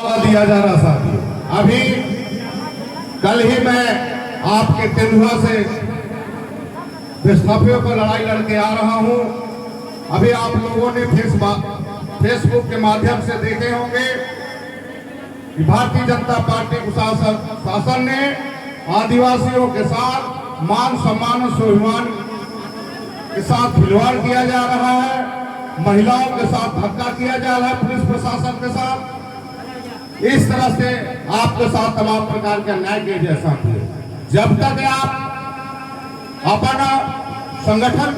दिया जा रहा साथियों। अभी कल ही मैं आपके तेंदुआ से विस्थापियों पर लड़ाई लड़के आ रहा हूं। अभी आप लोगों ने फेसबुक के माध्यम से देखे होंगे कि भारतीय जनता पार्टी शासन ने आदिवासियों के साथ मान सम्मान और स्वाभिमान के साथ खिलवाड़ किया जा रहा है, महिलाओं के साथ धक्का किया जा रहा है पुलिस प्रशासन के साथ। इस तरह से आपके साथ तमाम प्रकार के अन्याय किए जैसा जब तक आप अपना संगठन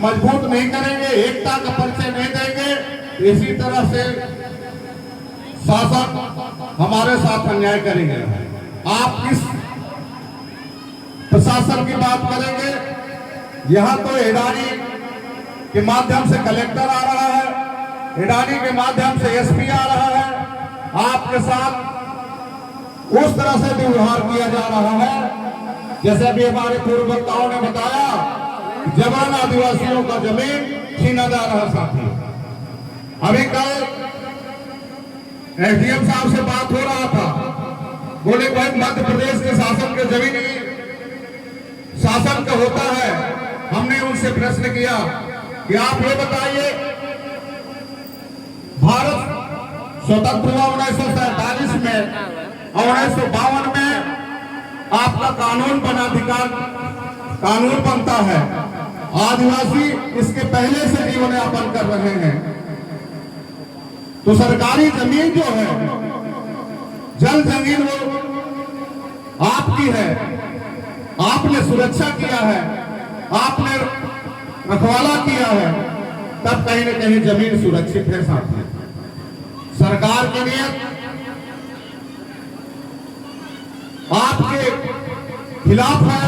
मजबूत नहीं करेंगे, एकता का परिचय नहीं देंगे, इसी तरह से शासन हमारे साथ अन्याय करेंगे। आप किस प्रशासन की बात करेंगे? यहाँ तो एडानी के माध्यम से कलेक्टर आ रहा है, एडानी के माध्यम से एसपी आ रहा है। आपके साथ उस तरह से व्यवहार किया जा रहा है जैसे अभी हमारे पूर्व वक्ताओं ने बताया, जवान आदिवासियों का जमीन छीना जा रहा साथी। अभी कल एसडीएम साहब से बात हो रहा था, बोले भाई मध्य प्रदेश के शासन के जमीन शासन का होता है। हमने उनसे प्रश्न किया कि आप ये बताइए, भारत स्वतंत्र हुआ 1947 में और 1952 में आपका कानून बनता है। आदिवासी इसके पहले से जीवन यापन कर रहे हैं। तो सरकारी जमीन जो है, जल जमीन वो आपकी है, आपने सुरक्षा किया है, आपने रखवाला किया है, तब कहीं न कहीं जमीन सुरक्षित है साथी। सरकार की नियत आपके खिलाफ है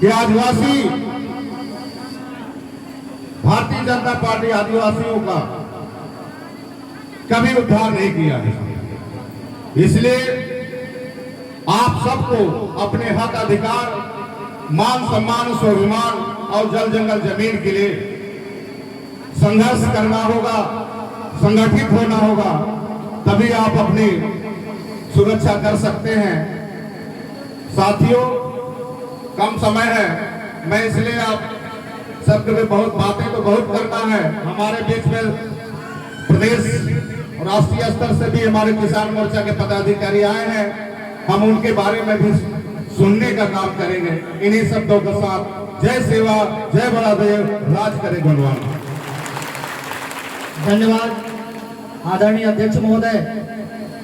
कि आदिवासी, भारतीय जनता पार्टी आदिवासियों का कभी उद्धार नहीं किया है। इसलिए आप सबको अपने हक अधिकार, मान सम्मान, स्वाभिमान और जल जंगल जमीन के लिए संघर्ष करना होगा, संगठित होना होगा, तभी आप अपनी सुरक्षा कर सकते हैं। साथियों, कम समय है, मैं इसलिए आप सबके में बहुत बातें तो बहुत करना है। हमारे बीच में प्रदेश और राष्ट्रीय स्तर से भी हमारे किसान मोर्चा के पदाधिकारी आए हैं, हम उनके बारे में भी सुनने का काम करेंगे। इन्हीं शब्दों के साथ जय सेवा, जय बड़ादेव, राज करे भगवान। धन्यवाद आदरणीय अध्यक्ष महोदय।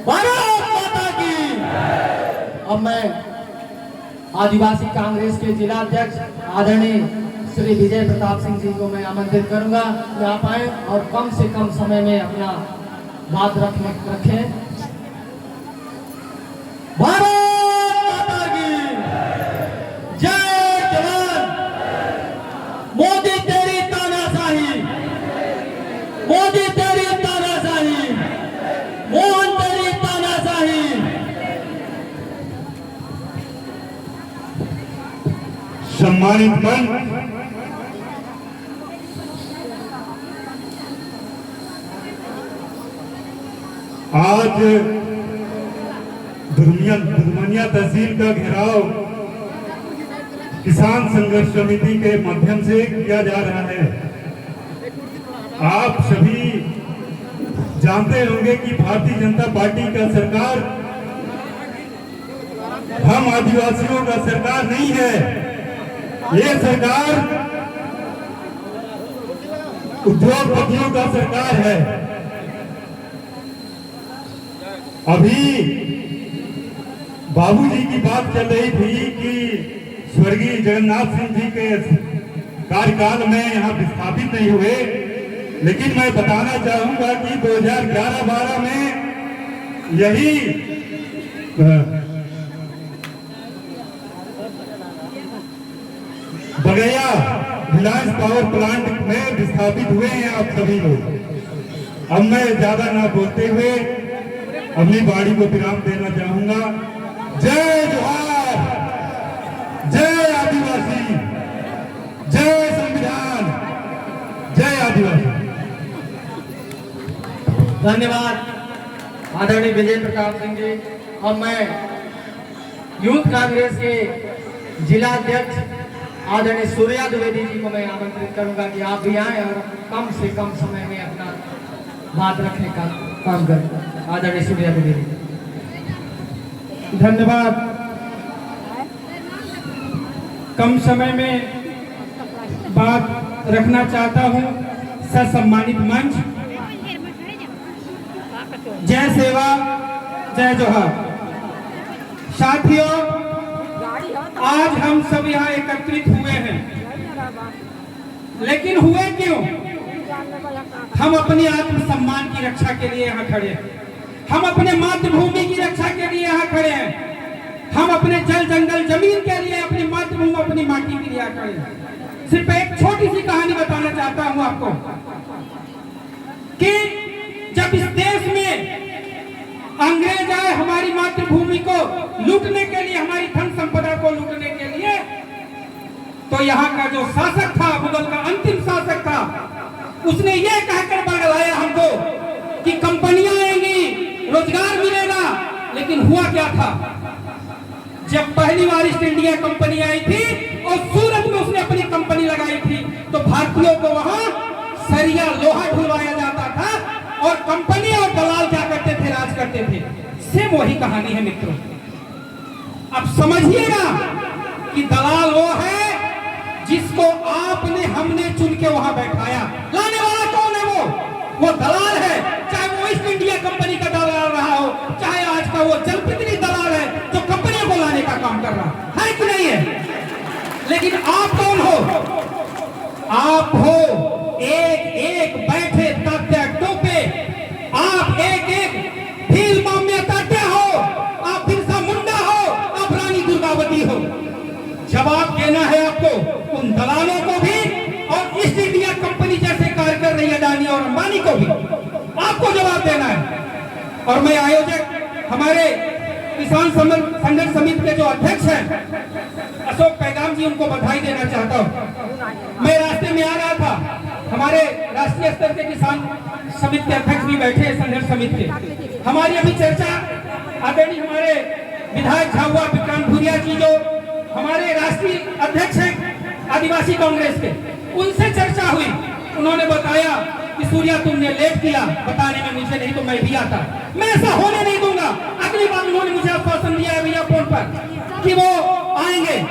भारत माता की। अब मैं आदिवासी कांग्रेस के जिला अध्यक्ष आदरणीय श्री विजय प्रताप सिंह जी को मैं आमंत्रित करूंगा कि आप आए और कम से कम समय में अपना बात रखें। भारत माता की जय। जवान। मोदी तेरी तानाशाही, मोदी तेरी तानाशाही, मोहन तेरी तानाशाही। सम्मानित मंच, आज धुरमनिया तहसील का घेराव किसान संघर्ष समिति के माध्यम से किया जा रहा है। आप सभी जानते होंगे कि भारतीय जनता पार्टी का सरकार हम आदिवासियों का सरकार नहीं है। ये सरकार उद्योगपतियों का सरकार है। अभी बाबूजी की बात चल रही थी कि स्वर्गीय जगन्नाथ सिंह जी के कार्यकाल में यहाँ विस्थापित नहीं हुए, लेकिन मैं बताना चाहूंगा कि 2011-12 में यही बगैया रिलायंस पावर प्लांट में विस्थापित हुए हैं आप सभी लोग। अब मैं ज्यादा ना बोलते हुए अपनी बाड़ी को विराम देना चाहूंगा। जय जोहार, जय आदिवासी, जय संविधान, जय आदिवासी। धन्यवाद आदरणीय विजय प्रताप सिंह जी। अब मैं यूथ कांग्रेस के जिला अध्यक्ष आदरणीय सूर्या द्विवेदी जी को मैं आमंत्रित करूंगा कि आप भी आए और कम से कम समय में अपना बात रखने का काम करें। आदरणीय सूर्या द्विवेदी। धन्यवाद। कम समय में बात रखना चाहता हूं। सम्मानित मंच, जय सेवा जय जोहार। साथियों, आज हम सब यहाँ एकत्रित हुए हैं, लेकिन हुए क्यों? हम अपने आत्मसम्मान की रक्षा के लिए यहाँ खड़े हैं। हम अपने मातृभूमि की रक्षा के लिए यहाँ खड़े हैं। हम अपने जल जंगल जमीन के लिए, अपनी मातृभूमि, अपनी माटी के लिए यहाँ खड़े हैं। सिर्फ एक छोटी सी कहानी बताना चाहता हूँ आपको कि जब इस देश में अंग्रेज आए हमारी मातृभूमि को लूटने के लिए, हमारी धन संपदा को लूटने के लिए, तो यहाँ का जो शासक था, मुगल का अंतिम शासक था, उसने ये कहकर बगलाया हमको कि कंपनियां आएंगी, रोजगार मिलेगा। लेकिन हुआ क्या था? जब पहली बार ईस्ट इंडिया कंपनी आई थी और सूरत में उसने अपनी कंपनी लगाई थी, तो भारतीयों को वहां सरिया लोहा ढुलवाया जाता था और कंपनी और दलाल क्या करते थे? राज करते थे। सेम वही कहानी है मित्रों। अब समझिएगा कि दलाल वो है जिसको आपने हमने चुन के वहां बैठाया। लाने वाला कौन है? वो दलाल है। चाहे वो ईस्ट इंडिया कंपनी का दलाल रहा हो, चाहे आज का वो जनप्रतिनिधि दलाल है जो कंपनियों को लाने का काम कर रहा है कि नहीं है? लेकिन आप कौन हो? आप हो एक एक बैठे तात्या टोपे, आप एक एक भील माम्य तात्या हो, आप बिरसा मुंडा हो, आप रानी दुर्गावती हो। जवाब देना है आपको उन दलालों को भी और ईस्ट इंडिया कंपनी जैसे कार्य कर रही अडानी और अंबानी को भी आपको जवाब देना है। और मैं आयोजक, हमारे किसान संघर्ष समिति के जो अध्यक्ष हैं अशोक पैगाम जी, उनको बधाई देना चाहता हूं। मैं रास्ते में आ रहा था, हमारे राष्ट्रीय स्तर के किसान समिति के अध्यक्ष भी बैठे हैं संघर्ष समिति के। हमारी अभी चर्चा आदरणीय हमारे विधायक झाबुआ विक्रांत भूरिया जी, जो हमारे राष्ट्रीय अध्यक्ष हैं आदिवासी कांग्रेस के, उनसे चर्चा हुई। उन्होंने बताया कि सूर्या तुमने लेट किया बताने में मुझे, नहीं तो मैं भी आता। मैं ऐसा होने नहीं दूंगा। अगली बार उन्होंने मुझे आश्वासन दिया है भैया फोन पर कि वो आएंगे।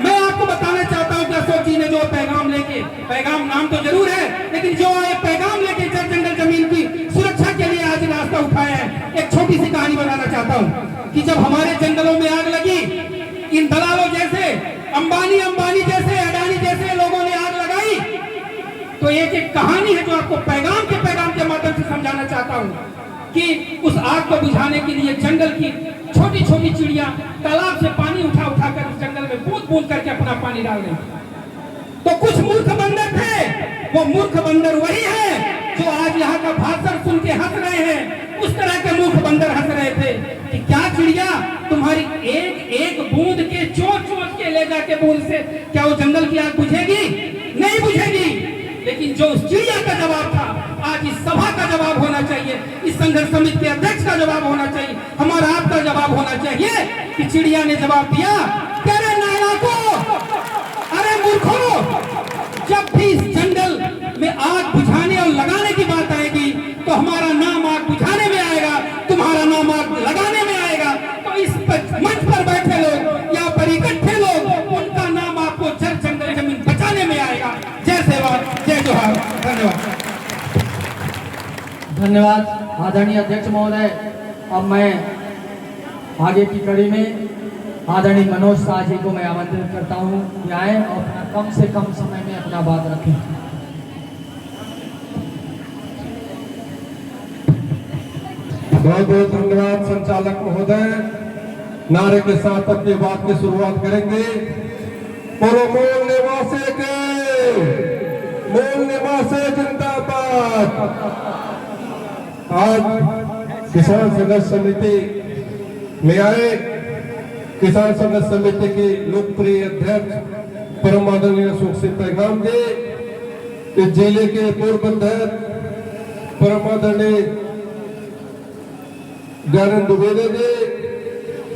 मैं आपको बताना चाहता हूं कि अशोक जी ने जो पैगाम लेके, पैगाम नाम तो जरूर है, लेकिन जो पैगाम लेके जल जंगल जमीन की सुरक्षा के लिए आज रास्ता उठाया है। एक छोटी सी कहानी बताना चाहता हूं कि जब हमारे जंगलों में आग लगी, इन दलालों जैसे, अंबानी जैसे, अडानी जैसे लोगों ने आग लगाई, तो एक कहानी है जो आपको पैगाम के माध्यम से समझाना चाहता हूं कि उस आग को बुझाने के लिए जंगल की छोटी छोटी चिड़िया तालाब से पानी उठा कर उस जंगल में बूंद बूंद करके अपना पानी डाल रही थी। तो कुछ मूर्ख बंदर थे, वो मूर्ख बंदर वही है जो आज यहाँ का भाषण सुन के हंस रहे हैं। उस तरह के मूर्ख बंदर हंस रहे थे कि क्या चिड़िया, तुम्हारी एक एक बूंद के चोंच के ले जाके बूंद से क्या वो जंगल की आग बुझेगी? नहीं बुझेगी। लेकिन जो उस चिड़िया का जवाब था, आज इस सभा का जवाब होना चाहिए, इस संघर्ष समिति के अध्यक्ष का जवाब होना चाहिए, हमारा आपका जवाब होना चाहिए कि चिड़िया ने जवाब दिया, तेरे नालायकों, अरे मूर्खों, जब भी इस जंगल में आग बुझाने और लगाने की बात आएगी तो हमारा नाम आग बुझाने में आएगा, तुम्हारा नाम आग लगाने में आएगा। तो इस मंच पर बैठे लोग या पर इकट्ठे लोग, उनका नाम आपको जल जंगल जमीन बचाने में आएगा। जय सेवा जय जोहार। धन्यवाद। धन्यवाद आदरणीय अध्यक्ष महोदय। अब मैं आगे की कड़ी में आदरणीय मनोज शाह जी को मैं आमंत्रित करता हूं कि आए और अपना कम से कम समय में अपना बात रखें। बहुत बहुत धन्यवाद संचालक महोदय। नारे के साथ अपनी बात की शुरुआत करेंगे। मूल निवासी जिंदाबाद। आज किसान संघर्ष समिति में आए किसान संघर्ष समिति के लोकप्रिय अध्यक्ष परम आदरणीय अशोक सिंह पैगाम जी, इस जिले के पूर्व अध्यक्ष परम आदरणीय ज्ञानेंद्र दुबेले जी,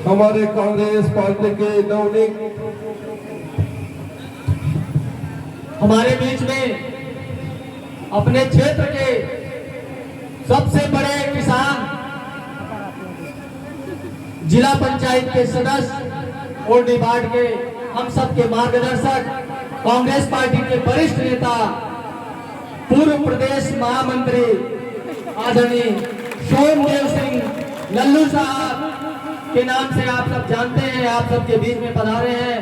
हमारे कांग्रेस पार्टी के नवनीत हमारे बीच में अपने क्षेत्र के सबसे बड़े किसान, जिला पंचायत के सदस्य और डिपार्ट के हम सब के मार्गदर्शक, कांग्रेस पार्टी के वरिष्ठ नेता, पूर्व प्रदेश महामंत्री आदरणीय सोमदेव सिंह लल्लू साहब के नाम से आप सब जानते हैं, आप सबके बीच में पधारे हैं।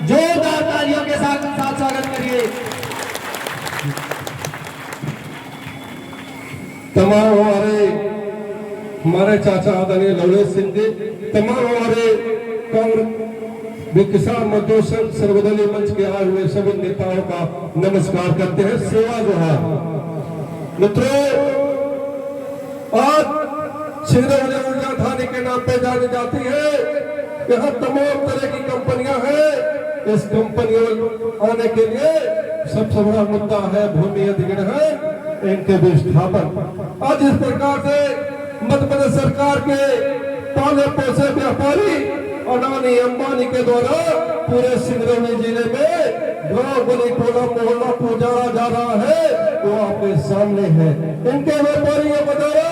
जोरदार तालियों के साथ स्वागत करिए। तमाम हमारे चाचा आदरणीय लवलेश सिंह जी, तमाम हमारे कांग्रेस किसान मजदूर संघ सर्वदलीय मंच के आए हुए सभी नेताओं का नमस्कार करते हैं। सेवा जोहार। मित्रों, आज सिंगरौली ऊर्जा थाने के नाम पे जानी जाती है। यहाँ तमाम तरह की कंपनियां हैं। इस कंपनियों आने के लिए सबसे बड़ा मुद्दा है भूमि अधिग्रहण है, इनके विस्थापन। आज इस प्रकार से मध्य प्रदेश सरकार के पाले पोसे व्यापारी अडानी अंबानी के द्वारा पूरे सिंगरौली जिले में गांव गली टोला मोहल्ला को उजाड़ा जा रहा है, वो आपके सामने है। इनके व्यापारियों के द्वारा,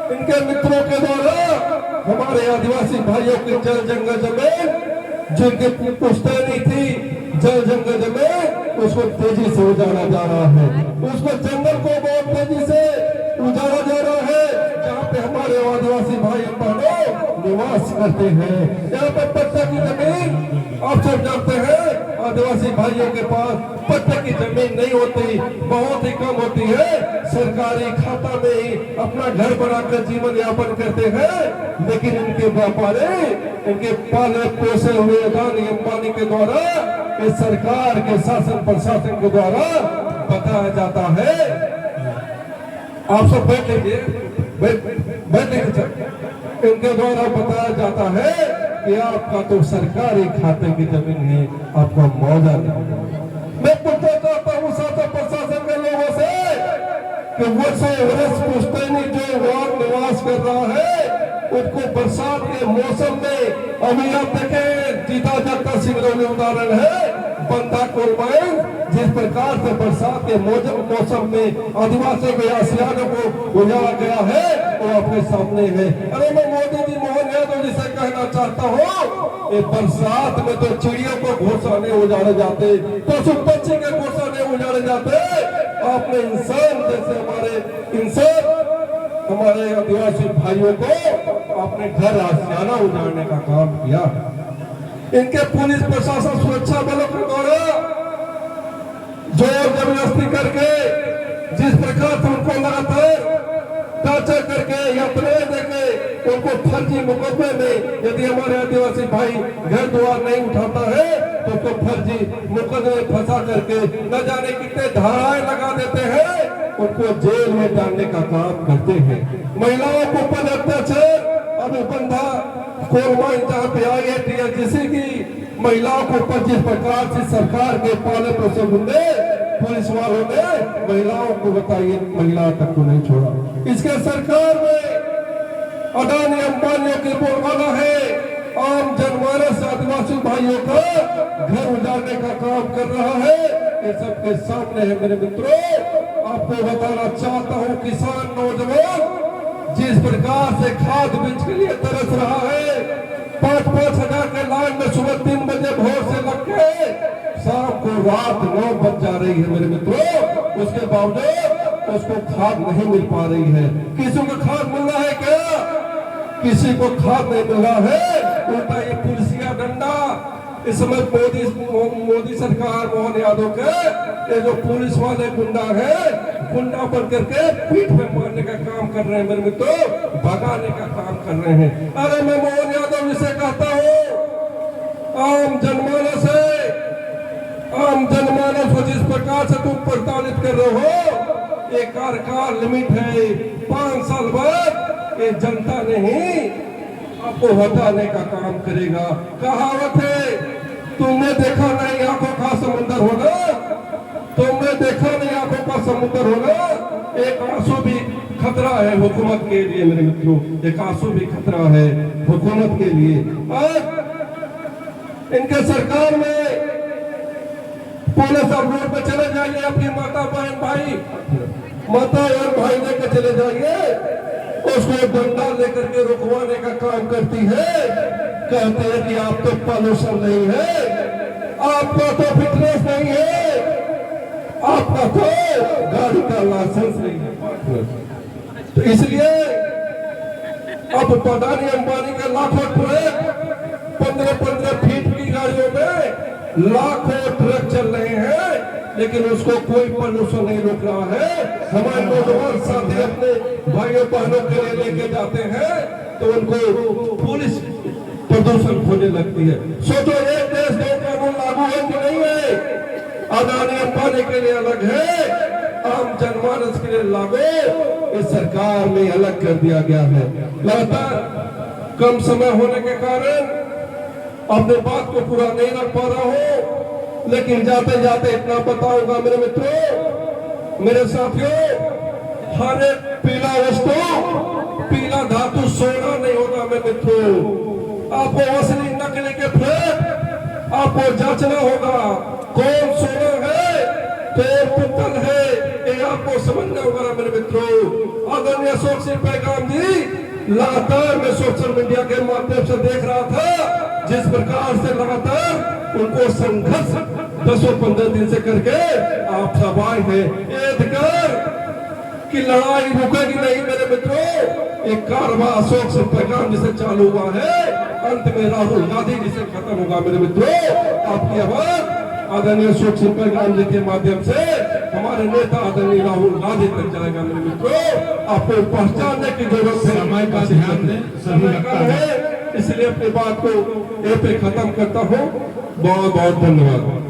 इनके मित्रों के द्वारा हमारे आदिवासी भाइयों की जल जंगल जमीन जिनकी पुश्तैनी थी, जल जंगल जमीन, उसको तेजी से उजाड़ा जा रहा है। उसको जंगल को बहुत तेजी से उजाड़ा जा रहा है, जहाँ पे हमारे आदिवासी भाई बहनों निवास करते हैं। यहाँ पर पट्टा की जमीन आप सब जानते हैं, आदिवासी भाइयों के पास पट्टे की जमीन नहीं होती, बहुत ही कम होती है। सरकारी खाता में ही अपना घर बनाकर जीवन यापन करते हैं। लेकिन इनके व्यापारी, इनके पाले पोसे हुए अडानी अंबानी के द्वारा, इस सरकार के शासन प्रशासन के द्वारा बताया जाता है। आप सब बैठेंगे, बैठेंगे। इनके द्वारा बताया जाता है कि आपका तो सरकारी खाते की जमीन है, आपका मुआवजा नहीं। मैं पूछना चाहता हूँ शासन प्रशासन के लोगों से कि वो से पुश्तैनी जो वहां निवास कर रहा है, उनको बरसात के मौसम में, अभी आप देखें जीता जागता सिंगरौली उदाहरण है, बंदा कोलमाइन, जिस प्रकार से बरसात के मौसम में आदिवासी के आसियानों को उजाड़ा गया है, वो अपने सामने है। अरे मैं मोदी जी, मोहन यादव जी से कहना चाहता हूँ, बरसात में तो चिड़ियों को घोंसले उजाड़े जाते, पशु पक्षी के घोंसले उजाड़े जाते। आपने इंसान जैसे हमारे आदिवासी भाइयों को अपने घर आसियाना उजाड़ने का काम किया। इनके पुलिस प्रशासन सुरक्षा बलों के द्वारा जोर जबरदस्ती करके जिस प्रकार से उनको लगातार टॉर्चर करके या प्रेर देके उनको फर्जी मुकदमे में, यदि हमारे आदिवासी भाई घर द्वार नहीं उठाता है तो उसको फर्जी मुकदमे में फंसा करके न जाने कितने धाराएं लगा देते हैं, उनको जेल में डालने का काम करते हैं। महिलाओं को ऊपर अत्याचार, अभी बंधा कोलमाइन जहाँ पे आई है TLGC की महिलाओं को ऊपर जिस प्रकार से सरकार के पाले पोसे गुंडे पुलिस वालों ने महिलाओं को बताइए, महिलाओं तक को नहीं छोड़ा। इसके सरकार में अडानी अंबानियों की बोलबाला है, आम जनमानस आदिवासी भाइयों का घर उजाड़ने का काम कर रहा है। ये सबके सामने है मेरे मित्रों। आपको बताना चाहता हूँ, किसान नौजवान जिस प्रकार से खाद बीज के लिए तरस रहा है, 5-5 हजार के लाइन में सुबह 3 बजे भोर से लग के शाम को रात 9 बज जा रही है मेरे मित्रों, उसके बावजूद उसको खाद नहीं मिल पा रही है। किसी को खाद मिल रहा है क्या? किसी को खाद नहीं मिल रहा है। उल्टा ये पुलिसिया डंडा इस समय मोदी सरकार मोहन यादव के ये जो पुलिस वाले गुंडा है, गुंडा बन करके पीठ में मारने का काम कर रहे हैं मेरे मित्रों, भगाने का काम कर रहे हैं। अरे मैं मोहन यादव जी से कहता हूँ, आम जनमानस को जिस प्रकार से तुम प्रताड़ित कर रहे हो, एक कार्यकाल लिमिट है 5 साल बाद, ये जनता नहीं आपको हटाने का काम करेगा। कहावत है, तुमने देखा नहीं आंखों का समुद्र होगा, तुमने देखा नहीं आंखों का समुद्र होगा, एक आंसू भी खतरा है हुकूमत के लिए मेरे मित्रों, एक आंसू भी खतरा है हुकूमत के लिए। और इनके सरकार में पुलिस अब रोड पे चले जाइए, अपनी माता बहन भाई माता और भाई लेकर चले जाइए, उसको डंडा लेकर के रुकवाने का काम करती है। कहते हैं कि आप तो पॉल्यूशन नहीं है, आपका तो फिटनेस नहीं है, आपका तो गाड़ी का लाइसेंस नहीं है। तो इसलिए अब अडानी अंबानी के लाखों ट्रक 15-15 फीट की गाड़ियों में लाखों ट्रक चल रहे हैं, लेकिन उसको कोई पॉल्यूशन नहीं रोक रहा है। हमारे नौजवान साथी अपने भाइयों बहनों के लिए लेके जाते हैं तो उनको पुलिस प्रदूषण होने लगती है। सोचो, एक देश दो कानून लागू है कि नहीं है? अडानी अंबानी के लिए अलग है, आम जनमानस के लिए लागू इस सरकार में अलग कर दिया गया है। लगातार कम समय होने के कारण अपने बात को पूरा नहीं रख पा रहा हूं, लेकिन जाते जाते इतना बताऊंगा मेरे मित्रों, मेरे साथियों, हर एक पीला वस्तु, पीला धातु सोना नहीं होगा मेरे मित्रों। आपको असली नकली के फेंक आपको जांचना होगा, कौन सोना है कौन पित्तल है, ये आपको समझना होगा मेरे मित्रों। आदरणीय अशोक सिंह पैगाम जी, लगातार मैं सोशल मीडिया के माध्यम से देख रहा था जिस प्रकार से लगातार उनको संघर्ष 10-15 दिन से करके आप सब आए हैं। ये अधिकार की लड़ाई रुकेगी नहीं मेरे मित्रों। एक कारवा अशोक सिंह पैगाम जिसे चालू हुआ है, अंत में राहुल गांधी जी से खत्म होगा मेरे मित्रों। आपकी आवाज आदरणीय अशोक सिंह पैगाम जी के माध्यम से हमारे नेता आदरणीय राहुल गांधी तक जाएगा मेरे मित्रों। आपको पहचानने की जरूरत है, समय का ध्यान दें, सभी रखता है। इसलिए अपनी बात को ए पे खत्म करता हूँ। बहुत बहुत धन्यवाद।